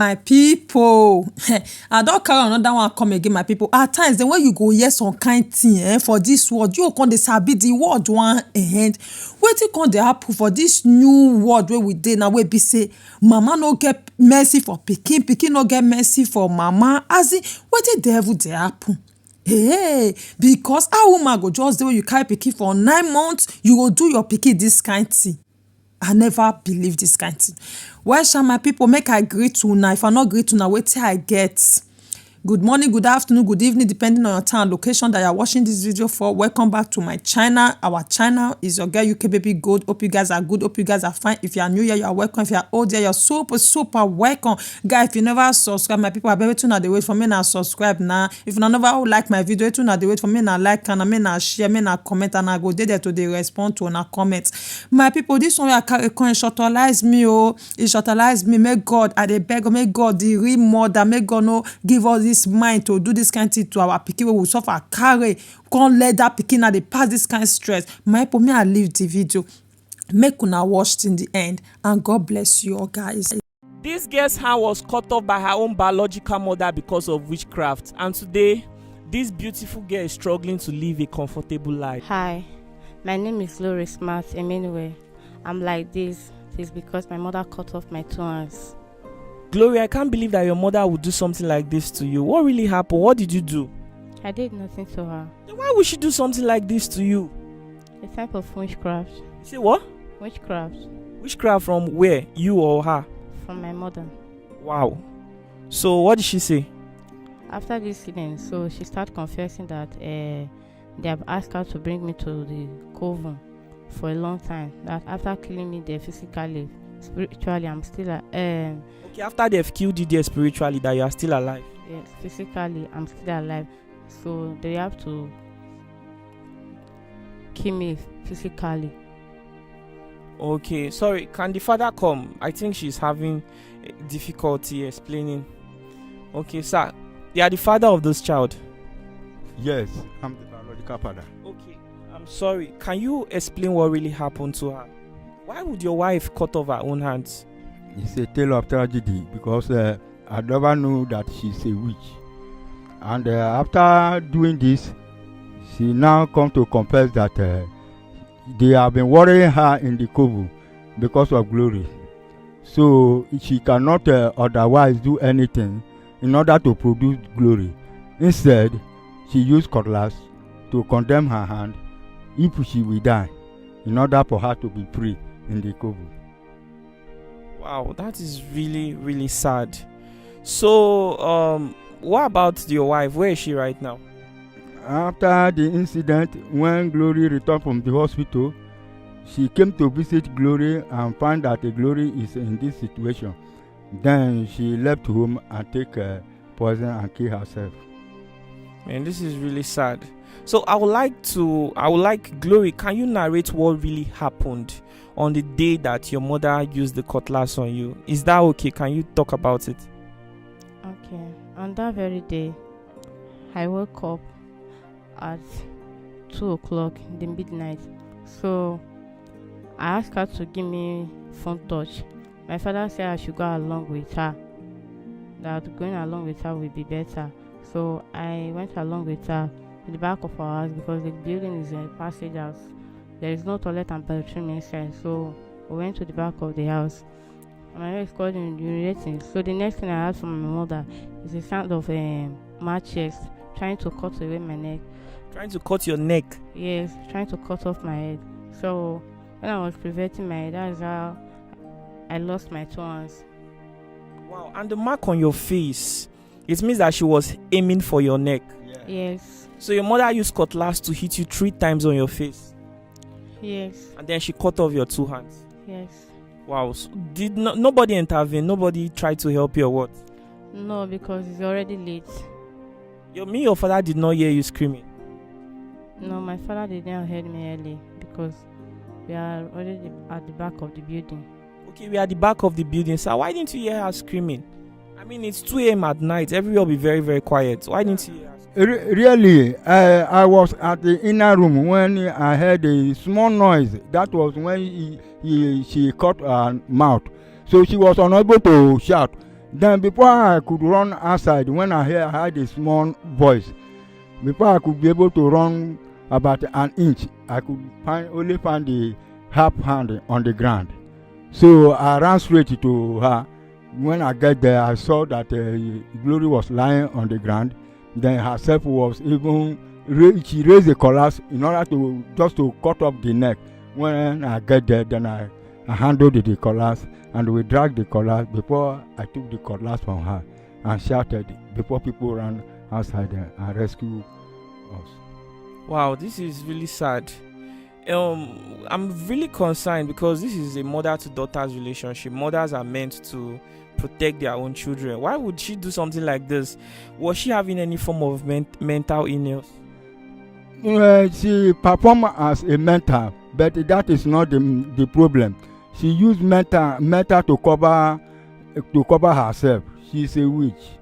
My people, I don't carry another one come again, my people. At times, then when you go hear some kind thing for this world, you come dey sabi the word one end. Wetin come dey happen for this new world where we dey now, wey be say mama no get mercy for pikin, pikin no get mercy for mama. As in, wetin the devil dey happen? Hey, because how woman go just dey when you carry pikin for 9 months, you go do your pikin this kind thing. I never believe this kind thing. Well, shall my people, make I greet una. If I not greet una, wetin I get. Good morning, good afternoon, good evening, depending on your time and location that you're watching this video for. Welcome back to my channel. Our channel is your girl UK Baby Gold. Hope you guys are good. Hope you guys are fine. If you are new here, you are welcome. If you are old here, you're super welcome. Guys, if you never subscribe, my people, I bet you now they wait for me now subscribe now. If you never like my video, you now they wait for me now like and me now share, me now comment, and I go there to they respond to una comments. My people, this one I carry coin shortalize me, oh, it shortalize me. May God, I dey beg, may God the real mother, may God no give us this mind to do this kind of thing to our pikin wey we suffer carry, can't let that pikin na dey pass this kind of stress. My people, me I leave the video, make una watch till the end, and God bless you all, guys. This girl's hand was cut off by her own biological mother because of witchcraft, and today this beautiful girl is struggling to live a comfortable life. Hi, my name is Glory Smart Emmanuel. I'm like this because my mother cut off my 2 hands. Glory, I can't believe that your mother would do something like this to you. What really happened? What did you do? I did nothing to her. Then why would she do something like this to you? A type of witchcraft. You say what? Witchcraft. Witchcraft from where? You or her? From my mother. Wow. So what did she say? After this incident, so she started confessing that they have asked her to bring me to the coven for a long time. That after killing me there physically, spiritually, I'm still Okay, after they've killed you there spiritually, that you are still alive. Yes, physically, I'm still alive. So they have to kill me physically. Okay, sorry, can the father come? I think she's having difficulty explaining. Okay, sir, you are the father of this child? Yes, I'm the biological father. Okay, I'm sorry. Can you explain what really happened to her? Why would your wife cut off her own hands? It's a tale of tragedy because I never knew that she's a witch. And after doing this, she now come to confess that they have been worrying her in the coven because of Glory. So she cannot otherwise do anything in order to produce Glory. Instead, she used cutlass to condemn her hand if she will die, in order for her to be free in the coven. Wow, that is really sad. So what about your wife? Where is she right now? After the incident, when Glory returned from the hospital, she came to visit Glory and found that the Glory is in this situation. Then she left home and take poison and kill herself. Man, this is really sad. So I would like Glory, can you narrate what really happened on the day that your mother used the cutlass on you? Is that okay? Can you talk about it? Okay. On that very day, I woke up at 2 o'clock in the midnight. So I asked her to give me phone touch. My father said I should go along with her, that going along with her will be better. So I went along with her to the back of our house because the building is a passage house. There is no toilet and bathroom inside. So we went to the back of the house. My mother is called urinating. So the next thing I heard from my mother is the sound of matches trying to cut away my neck. Trying to cut your neck? Yes, trying to cut off my head. So when I was preventing my head, that's how I lost my 2 hands. Wow, and the mark on your face, it means that she was aiming for your neck. Yes. So your mother used cutlass to hit you 3 times on your face? Yes. And then she cut off your 2 hands? Yes. Wow. So did nobody intervene? Nobody tried to help you or what? No, because it's already late. Your father did not hear you screaming? No, my father did not hear me early because we are already at the back of the building. Okay, we are at the back of the building. So why didn't you hear her screaming? I mean, it's 2 a.m. at night. Everywhere will be very quiet. Why didn't you hear her? Really, I was at the inner room when I heard a small noise. That was when she cut her mouth. So she was unable to shout. Then before I could run outside, when I heard a small voice, before I could be able to run about an inch, I could only find the half hand on the ground. So I ran straight to her. When I get there, I saw that Glory was lying on the ground. Then herself was even, she raised the collars in order to just to cut off the neck. When I get there, then I handled the collars and we dragged the collars before I took the collars from her and shouted before people ran outside and rescued us. Wow, this is really sad. I'm really concerned because this is a mother to daughter's relationship. Mothers are meant to protect their own children. Why would she do something like this? Was she having any form of mental illness? She performed as a mentor, but that is not the problem. She used mentor to cover herself. She's a witch.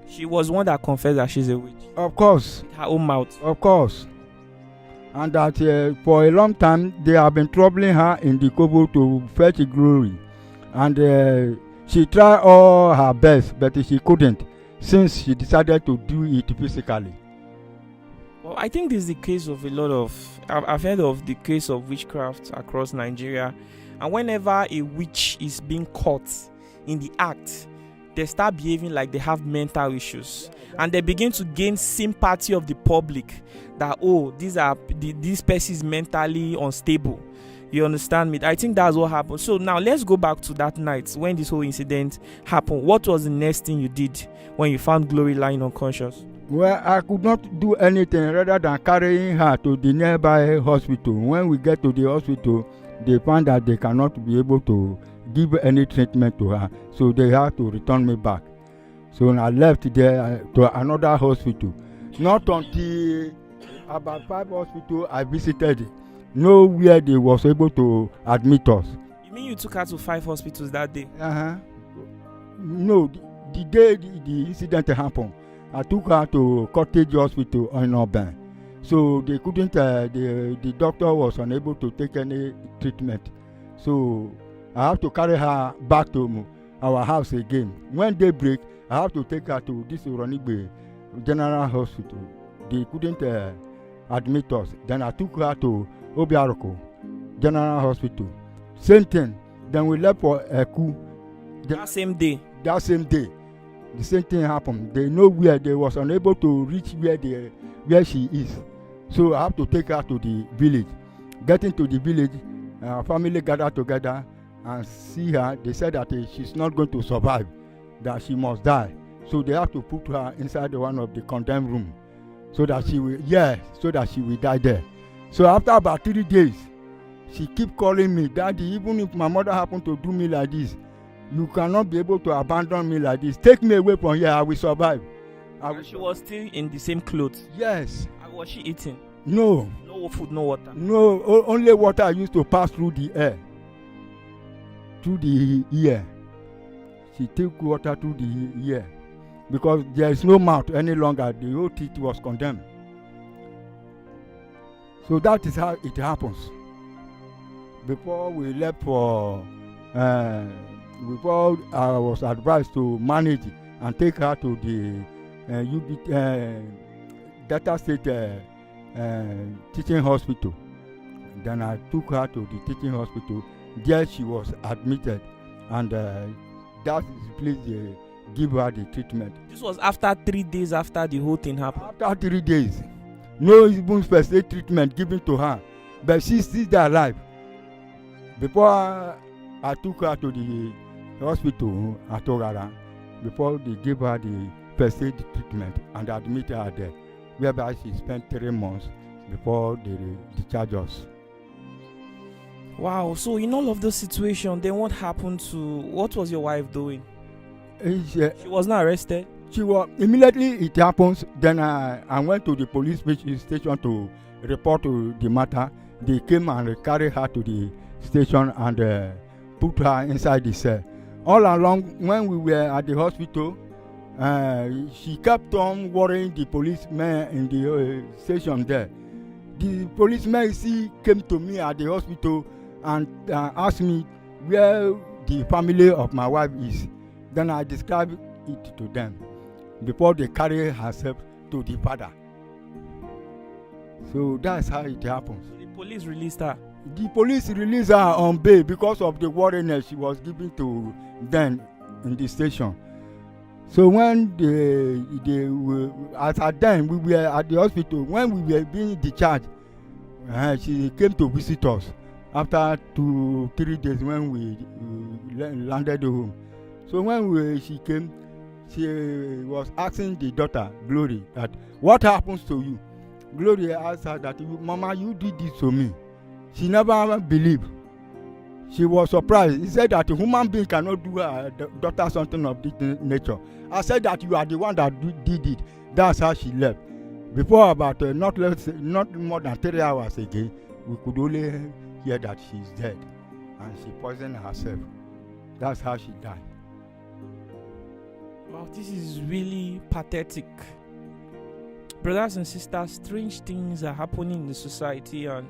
She was one that confessed that she's a witch. Of course. Her own mouth. Of course. And that for a long time they have been troubling her in the Kobo to fetch Glory. And she tried all her best, but she couldn't, since she decided to do it physically. Well, I think this is the case of a lot of, I've heard of the case of witchcraft across Nigeria. And whenever a witch is being caught in the act, they start behaving like they have mental issues. And they begin to gain sympathy of the public that, oh, this person is mentally unstable. You understand me? I think that's what happened. So now let's go back to that night when this whole incident happened. What was the next thing you did when you found Glory lying unconscious? Well, I could not do anything rather than carrying her to the nearby hospital. When we get to the hospital, they found that they cannot be able to give any treatment to her. So they had to return me back. So I left there to another hospital. Not until about 5 hospitals I visited, nowhere they was able to admit us. You mean you took her to 5 hospitals that day? No, the day the incident happened, I took her to Cottage Hospital in Auburn. So they couldn't, the doctor was unable to take any treatment. So I have to carry her back to our house again. When they break, I have to take her to this Uronigbe General Hospital. They couldn't admit us. Then I took her to Obiaroko General Hospital. Same thing. Then we left for Eku. That same day? That same day. The same thing happened. They know where they was unable to reach where she is. So I have to take her to the village. Getting to the village, our family gathered together and see her. They said that she's not going to survive, that she must die. So they have to put her inside one of the condemned room so that she will die there. So after about 3 days, she keep calling me, Daddy, even if my mother happened to do me like this, you cannot be able to abandon me like this. Take me away from here, I will survive. She was still in the same clothes? Yes. And was she eating? No. No food, no water? No, only water used to pass through the air. Through the ear. She took water through the ear. Because there is no mouth any longer. The whole teeth was condemned. So that is how it happens. Before we left for, before I was advised to manage and take her to the Delta State Teaching Hospital. Then I took her to the teaching hospital. There she was admitted, and that is the place they give her the treatment. This was after 3 days after the whole thing happened? After 3 days. No even first aid treatment given to her, but she's still alive. Before I took her to the hospital at Ogara, before they gave her the first aid treatment and admitted her there, whereby she spent 3 months before they discharged us. Wow, so in all of this situation, then what happened what was your wife doing? She was not arrested? She was, immediately it happens, then I went to the police station to report to the matter. They came and carried her to the station and put her inside the cell. All along, when we were at the hospital, she kept on worrying the policemen in the station there. The policeman came to me at the hospital and asked me where the family of my wife is. Then I describe it to them before they carry herself to the father. So that's how it happens. The police released her. The police released her on bail because of the warningness she was giving to them in the station. So when they were, as at then we were at the hospital, when we were being discharged, she came to visit us after 2-3 days when we landed home. So when she came, she was asking the daughter, Glory, that what happens to you? Glory asked her that, Mama, you did this to me. She never believed. She was surprised. He said that a human being cannot do her daughter something of this nature. I said that you are the one that did it. That's how she left. Before about not more than 3 hours again, we could only hear that she's dead, and she poisoned herself. That's how she died. Wow, this is really pathetic. Brothers and sisters, strange things are happening in the society, and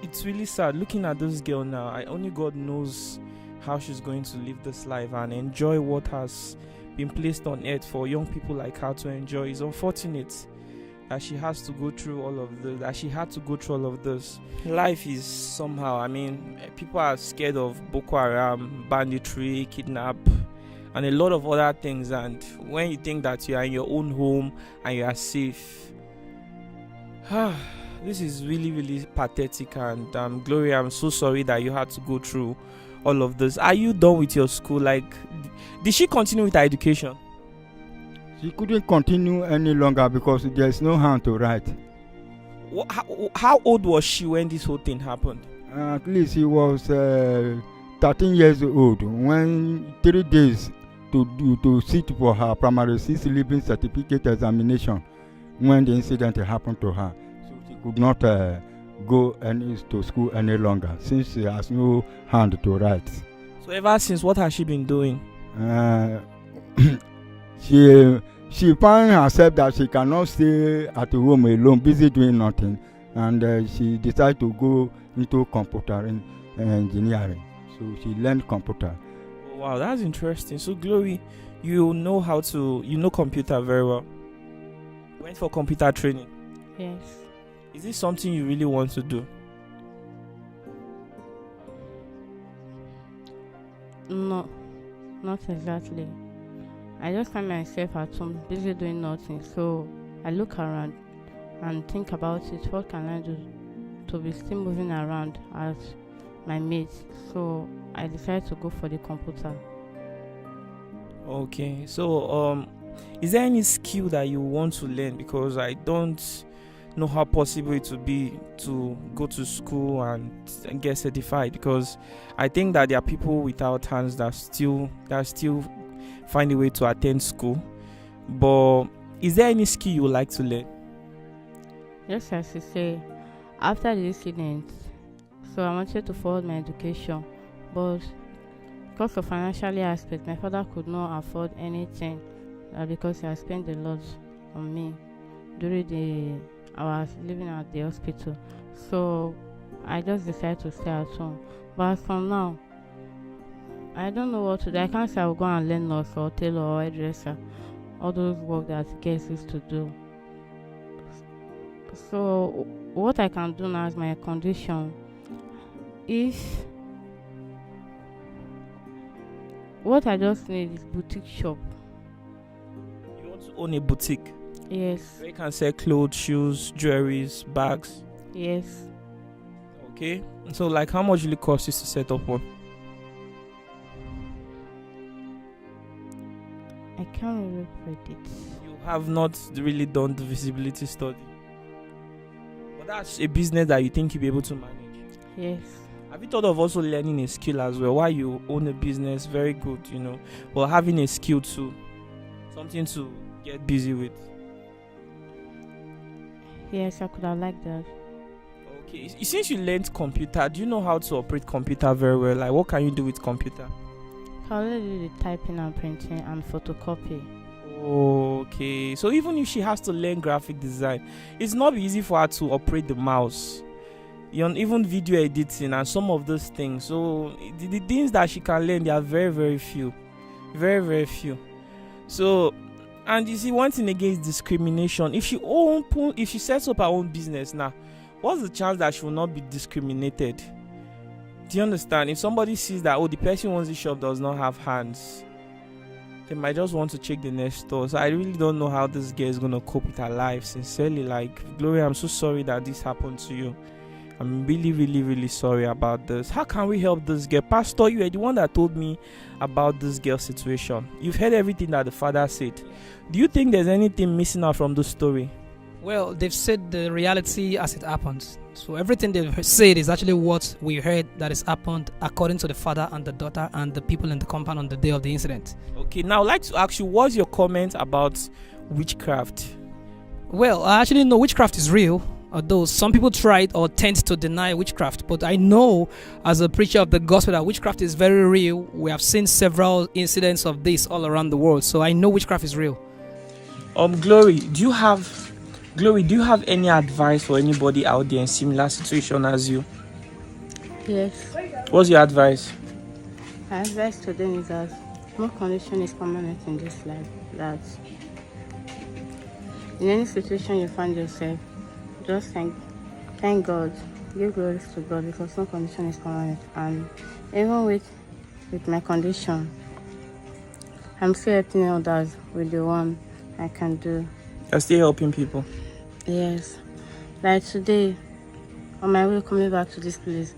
it's really sad looking at this girl now. Only God knows how she's going to live this life and enjoy what has been placed on earth for young people like her to enjoy. It's unfortunate that she has to go through all of this, Life is somehow, people are scared of Boko Haram, banditry, kidnap, and a lot of other things. And when you think that you are in your own home and you are safe, this is really, really pathetic. And Gloria, I'm so sorry that you had to go through all of this. Are you done with your school? Like, did she continue with her education? She couldn't continue any longer because there's no hand to write. How old was she when this whole thing happened? At least she was 13 years old when 3 days to sit for her primary 6 leaving certificate examination when the incident happened to her. So she could not go to school any longer since she has no hand to write. So ever since, what has she been doing? She found herself that she cannot stay at home alone, busy doing nothing, and she decided to go into computer engineering. So she learned computer. Wow, that's interesting. So Glory, you know computer very well. Went for computer training. Yes. Is this something you really want to do? No, not exactly. I just find myself at home busy doing nothing, so I look around and think about it. What can I do to be still moving around as my mates? So I decided to go for the computer. Okay, so is there any skill that you want to learn? Because I don't know how possible it would be to go to school and get certified, because I think that there are people without hands that still find a way to attend school. But is there any skill you would like to learn? Just as you say, after the incident, so I wanted to follow my education, but because of financial aspect, my father could not afford anything because he had spent a lot on me during I was living at the hospital. So I just decided to stay at home. But from now, I don't know what to do. I can't say I will go and learn nurse or tailor or hairdresser, all those work that girls used to do. So what I can do now is my condition. What I just need is boutique shop. You want to own a boutique? Yes. Where you can sell clothes, shoes, jewelries, bags? Yes. Okay. So like how much will it cost you to set up one? I can't really predict. You have not really done the visibility study. But that's a business that you think you'll be able to manage. Yes. Have you thought of also learning a skill as well? While you own a business, very good, but having a skill too, something to get busy with. Yes, I could have liked that. Okay, since you learned computer, do you know how to operate computer very well? Like, what can you do with computer? I already do the typing and printing and photocopy. Okay, so even if she has to learn graphic design, it's not easy for her to operate the mouse. even video editing and some of those things. So the things that she can learn, they are very, very few. Very, very few. So, and you see, one thing against discrimination, if she sets up her own business now, what's the chance that she will not be discriminated? Do you understand? If somebody sees that, the person who owns the shop does not have hands, they might just want to check the next store. So I really don't know how this girl is going to cope with her life. Sincerely, like, Gloria, I'm so sorry that this happened to you. I'm really, really, really sorry about this. How can we help this girl? Pastor, you are the one that told me about this girl's situation. You've heard everything that the father said. Do you think there's anything missing out from the story? Well, they've said the reality as it happens. So everything they've said is actually what we heard that has happened according to the father and the daughter and the people in the compound on the day of the incident. Okay, now I'd like to ask you, what's your comment about witchcraft? Well, I actually know witchcraft is real, although some people try or tend to deny witchcraft. But I know as a preacher of the gospel that witchcraft is very real. We have seen several incidents of this all around the world. So I know witchcraft is real. Glory, do you have any advice for anybody out there in similar situation as you? Yes. What's your advice? My advice to them is that no condition is permanent in this life. That in any situation you find yourself, just thank God, give glory to God, because no condition is permanent. And even with my condition, I'm still helping others with the one I can do. You're still helping people? Yes. Like today, on my way coming back to this place,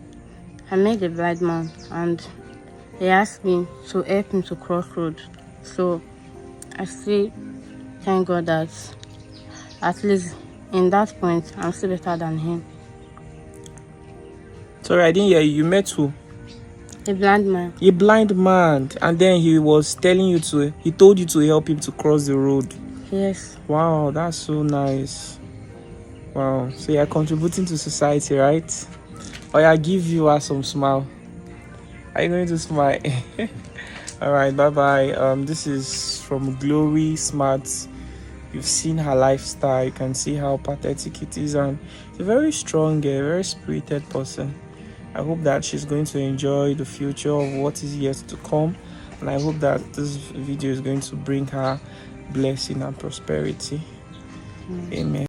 I met a blind man and he asked me to help him to cross road. So I still thank God that at least in that point I'm still better than him. Sorry, I didn't hear you. You met who? A blind man. A blind man. And then he told you to help him to cross the road. Yes. Wow, that's so nice. Wow. So you're contributing to society, right? Or I give you some smile. Are you going to smile? All right, bye-bye. This is from Glory Smart. You've seen her lifestyle. You can see how pathetic it is. And it's a very strong girl, very spirited person. I hope that she's going to enjoy the future of what is yet to come. And I hope that this video is going to bring her blessing and prosperity. Amen.